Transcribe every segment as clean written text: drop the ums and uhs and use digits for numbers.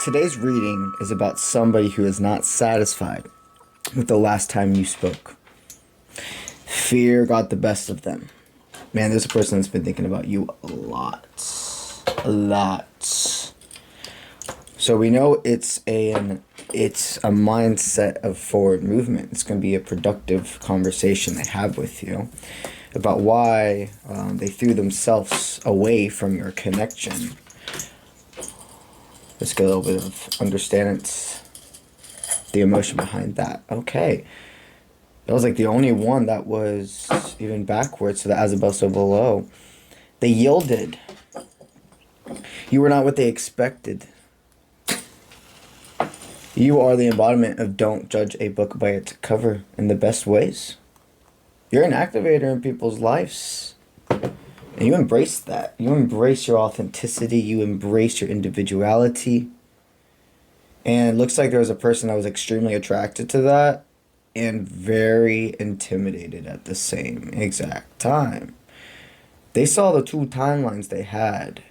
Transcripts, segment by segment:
today's reading is about somebody who is not satisfied with the last time you spoke. Fear got the best of them. Man, there's a person that's been thinking about you a lot. A lot. So we know it's a mindset of forward movement. It's going to be a productive conversation they have with you about why they threw themselves away from your connection. Let's get a little bit of understanding the emotion behind that. Okay. That was like the only one that was even backwards, so the as above, so below. They yielded. You were not what they expected. You are the embodiment of don't judge a book by its cover in the best ways. You're an activator in people's lives. And you embrace that. You embrace your authenticity. You embrace your individuality. And it looks like there was a person that was extremely attracted to that and very intimidated at the same exact time. They saw the two timelines they had.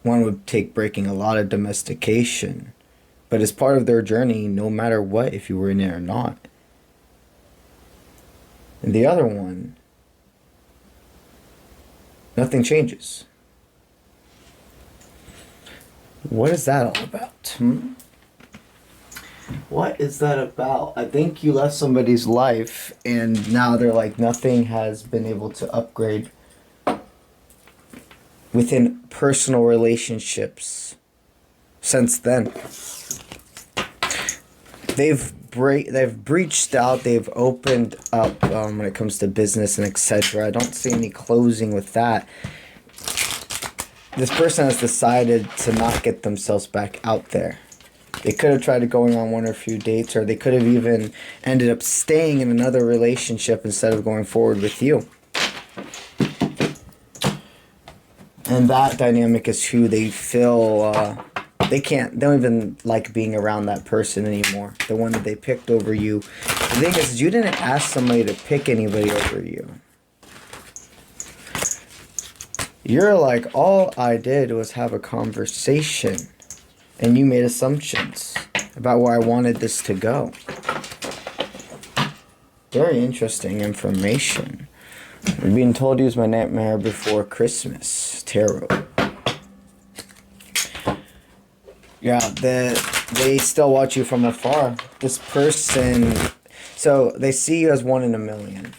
One would take breaking a lot of domestication, but as part of their journey, no matter what, if you were in it or not. And the other one, nothing changes. What is that all about? What is that about? I think you left somebody's life and now they're like, nothing has been able to upgrade within personal relationships since then. They've breached out, they've opened up when it comes to business and etc. I don't see any closing with that. This person has decided to not get themselves back out there. They could have tried going on one or a few dates, or they could have even ended up staying in another relationship instead of going forward with you. And that dynamic is who they feel they don't even like being around that person anymore. The one that they picked over you. The thing is, you didn't ask somebody to pick anybody over you. You're like, all I did was have a conversation. And you made assumptions about where I wanted this to go. Very interesting information. I'm being told to use my Nightmare Before Christmas tarot. Yeah, they still watch you from afar. This person, so they see you as one in a million.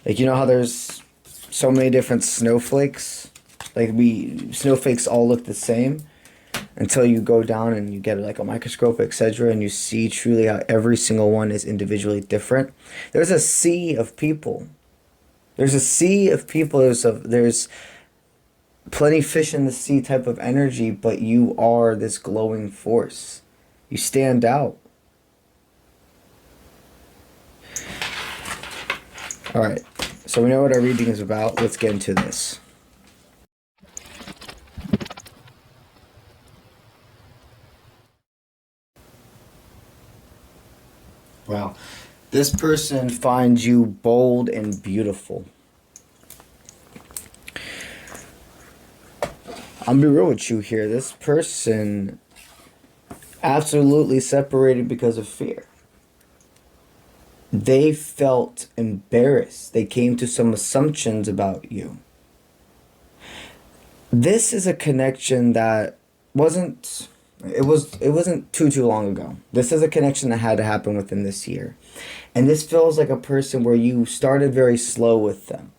Like, you know how there's so many different snowflakes? Like, snowflakes all look the same until you go down and you get like a microscope, etc., and you see truly how every single one is individually different. There's a sea of people. There's a sea of people. There's plenty fish in the sea type of energy, but you are this glowing force. You stand out. All right, so we know what our reading is about. Let's get into this. Wow. This person finds you bold and beautiful. I'm be real with you here. This person absolutely separated because of fear. They felt embarrassed. They came to some assumptions about you. This is a connection that wasn't too long ago. This is a connection that had to happen within this year. And this feels like a person where you started very slow with them.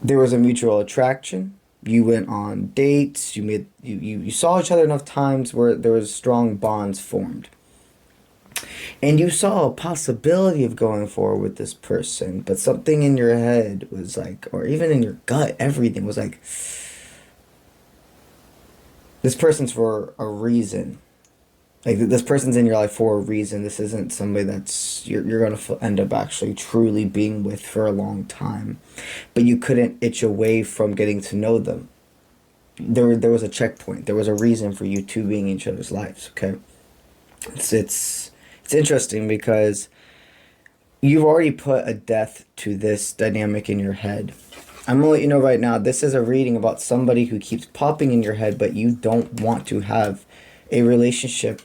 There was a mutual attraction. You went on dates. You saw each other enough times where there was strong bonds formed. And you saw a possibility of going forward with this person, but something in your head was like, or even in your gut, everything was like, this person's for a reason. Like, this person's in your life for a reason. This isn't somebody that's you're going to end up actually truly being with for a long time. But you couldn't itch away from getting to know them. There was a checkpoint. There was a reason for you two being in each other's lives, okay? It's interesting because you've already put a death to this dynamic in your head. I'm gonna let you know right now, this is a reading about somebody who keeps popping in your head, but you don't want to have a relationship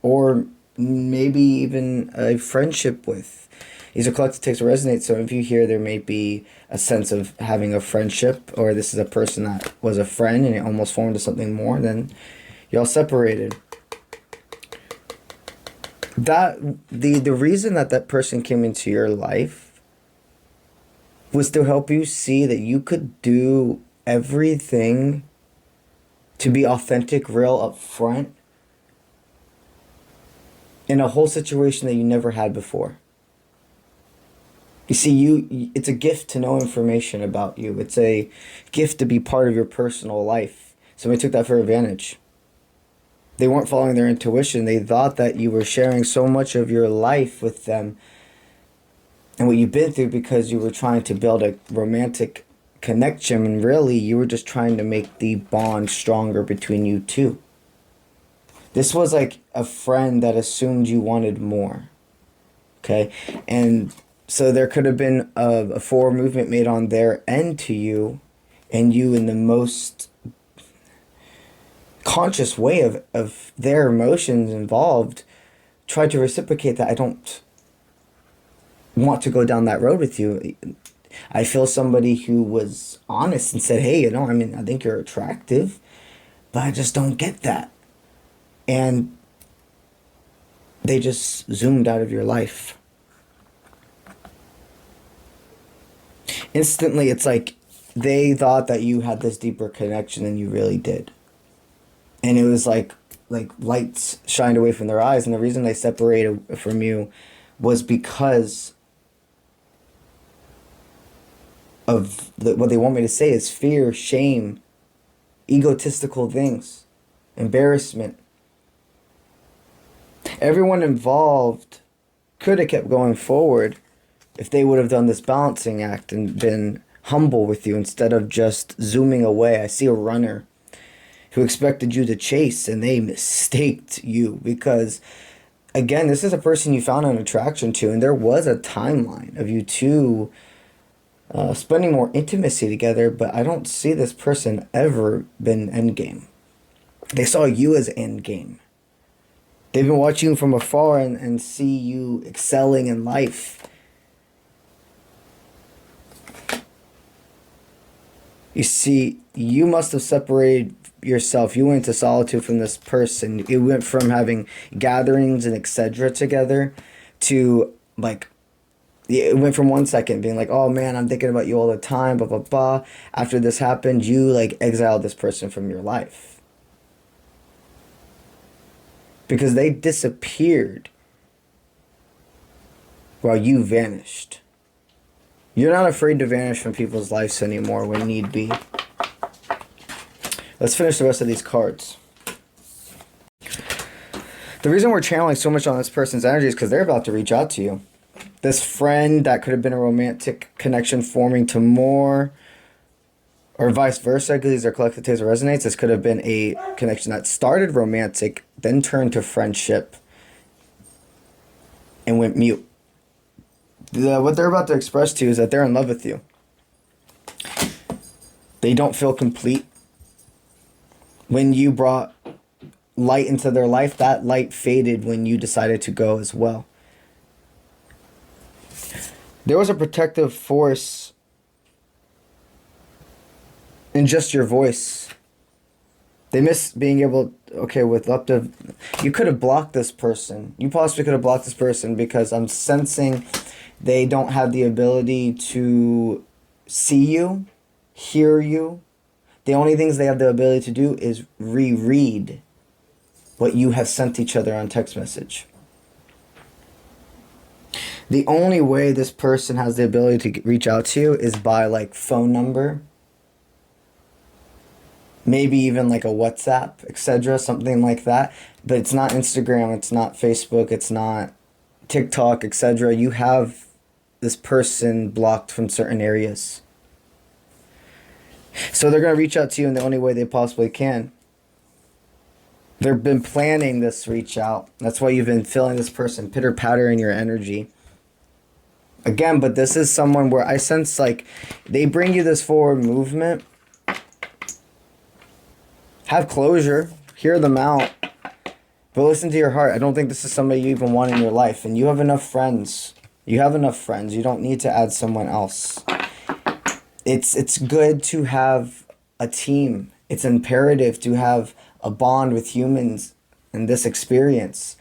or maybe even a friendship with. These are collective takes to resonate, so if you hear there may be a sense of having a friendship, or this is a person that was a friend and it almost formed to something more, then y'all separated. That the reason that that person came into your life was to help you see that you could do everything to be authentic, real, upfront in a whole situation that you never had before. You see, it's a gift to know information about you. It's a gift to be part of your personal life. Somebody took that for advantage. They weren't following their intuition. They thought that you were sharing so much of your life with them and what you've been through because you were trying to build a romantic connection, and really you were just trying to make the bond stronger between you two. This was like a friend that assumed you wanted more. Okay? And so there could have been a forward movement made on their end to you, and you, in the most conscious way of their emotions involved, tried to reciprocate that. I don't want to go down that road with you. I feel somebody who was honest and said, hey, I mean, I think you're attractive, but I just don't get that. And they just zoomed out of your life. Instantly, it's like they thought that you had this deeper connection than you really did. And it was like lights shined away from their eyes. And the reason they separated from you was because of what they want me to say is fear, shame, egotistical things, embarrassment. Everyone involved could have kept going forward if they would have done this balancing act and been humble with you instead of just zooming away. I see a runner who expected you to chase, and they mistaked you because, again, this is a person you found an attraction to, and there was a timeline of you two spending more intimacy together, but I don't see this person ever been endgame. They saw you as endgame. They've been watching you from afar and see you excelling in life. You see, you must have separated yourself. You went into solitude from this person. It went from having gatherings and etc. together to it went from 1 second being like, oh man, I'm thinking about you all the time, blah, blah, blah. After this happened, you exiled this person from your life. Because they disappeared while you vanished. You're not afraid to vanish from people's lives anymore when need be. Let's finish the rest of these cards. The reason we're channeling so much on this person's energy is because they're about to reach out to you. This friend that could have been a romantic connection forming to more, or vice versa, because these are collective taste resonates. This could have been a connection that started romantic, then turned to friendship, and went mute. What they're about to express to you is that they're in love with you. They don't feel complete. When you brought light into their life, that light faded when you decided to go as well. There was a protective force in just your voice. They miss being able, you could have blocked this person. You possibly could have blocked this person because I'm sensing they don't have the ability to see you, hear you. The only things they have the ability to do is reread what you have sent each other on text message. The only way this person has the ability to reach out to you is by phone number, maybe even a WhatsApp, etc., something like that. But it's not Instagram, it's not Facebook, it's not TikTok, etc. You have this person blocked from certain areas. So they're going to reach out to you in the only way they possibly can. They've been planning this reach out. That's why you've been feeling this person pitter-patter in your energy. Again, but this is someone where I sense like they bring you this forward movement. Have closure, hear them out, but listen to your heart. I don't think this is somebody you even want in your life, and you have enough friends. You have enough friends. You don't need to add someone else. It's good to have a team. It's imperative to have a bond with humans in this experience.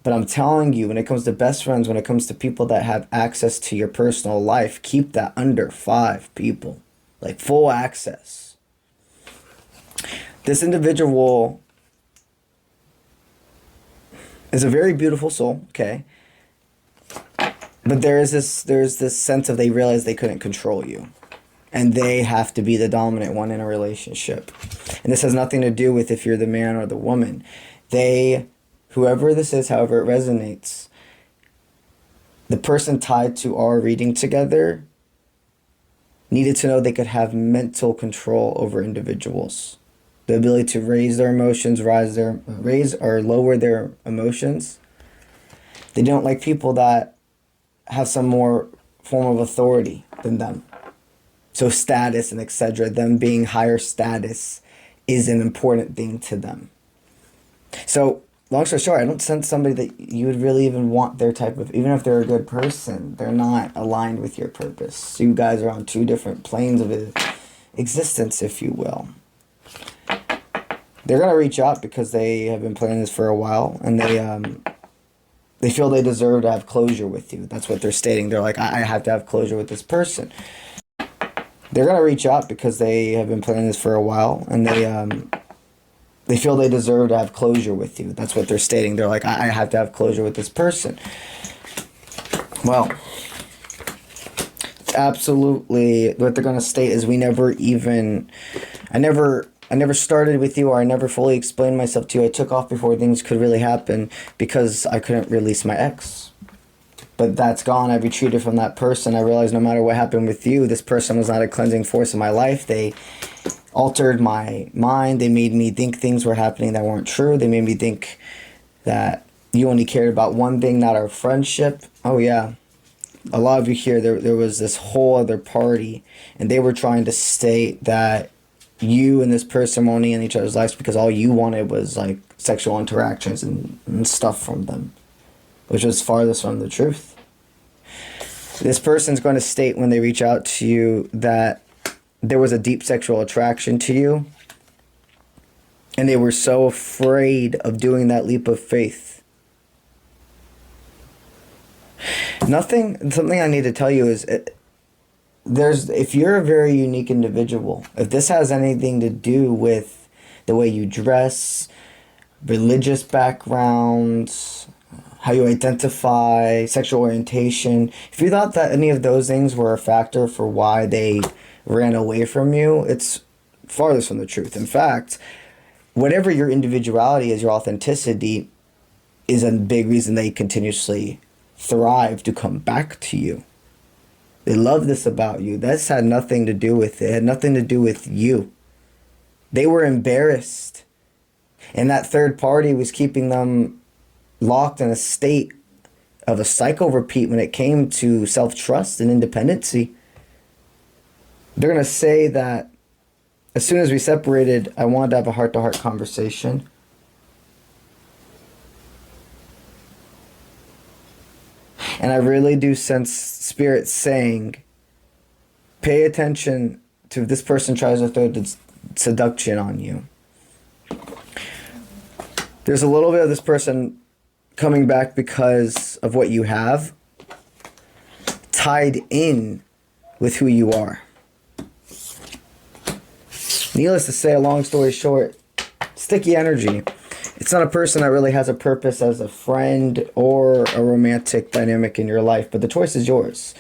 But I'm telling you, when it comes to best friends, when it comes to people that have access to your personal life, keep that under 5 people. Like full access. This individual is a very beautiful soul, okay? But there's this sense of they realize they couldn't control you. And they have to be the dominant one in a relationship. And this has nothing to do with if you're the man or the woman. Whoever this is, however it resonates, the person tied to our reading together needed to know they could have mental control over individuals. The ability to raise their emotions, raise or lower their emotions. They don't like people that have some more form of authority than them. So status and etc., them being higher status is an important thing to them. So long story short, I don't sense somebody that you would really even want their type of, even if they're a good person, they're not aligned with your purpose. So you guys are on 2 different planes of existence, if you will. They're going to reach out because they have been planning this for a while, and they feel they deserve to have closure with you. That's what they're stating. They're like, I have to have closure with this person. They're going to reach out because they have been planning this for a while, and they feel they deserve to have closure with you. That's what they're stating. They're like, I have to have closure with this person. Well, absolutely what they're going to state is I never started with you, or I never fully explained myself to you. I took off before things could really happen because I couldn't release my ex. But that's gone. I retreated from that person. I realized no matter what happened with you, this person was not a cleansing force in my life. They altered my mind. They made me think things were happening that weren't true. They made me think that you only cared about one thing, not our friendship. Oh yeah. A lot of you here, there was this whole other party, and they were trying to state that you and this person were only in each other's lives because all you wanted was like sexual interactions and stuff from them, which was farthest from the truth. This person's going to state when they reach out to you that there was a deep sexual attraction to you, and they were so afraid of doing that leap of faith. Something I need to tell you is, if you're a very unique individual, if this has anything to do with the way you dress, religious backgrounds, how you identify, sexual orientation, if you thought that any of those things were a factor for why they ran away from you, it's farthest from the truth. In fact, whatever your individuality is, your authenticity, is a big reason they continuously thrive to come back to you. They love this about you. That's had nothing to do with it. It had nothing to do with you. They were embarrassed. And that third party was keeping them locked in a state of a cycle repeat when it came to self-trust and independency. They're going to say that as soon as we separated, I wanted to have a heart-to-heart conversation. And I really do sense Spirit saying, pay attention to if this person tries to throw seduction on you. There's a little bit of this person coming back because of what you have tied in with who you are. Needless to say, a long story short, sticky energy. It's not a person that really has a purpose as a friend or a romantic dynamic in your life, but the choice is yours.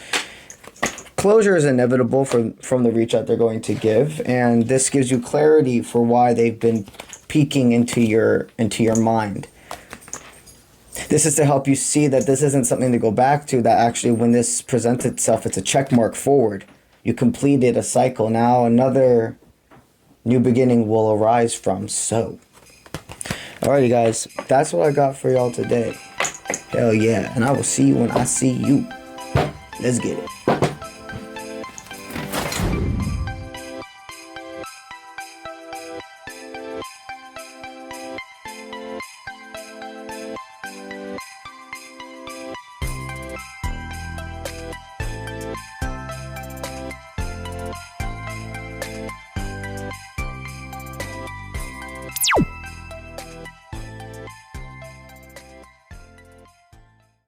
Closure is inevitable from the reach out they're going to give, and this gives you clarity for why they've been peeking into your mind. This is to help you see that this isn't something to go back to, that actually when this presents itself, it's a check mark forward. You completed a cycle. Now another new beginning will arise from. So, alrighty guys, that's what I got for y'all today. Hell yeah, and I will see you when I see you. Let's get it.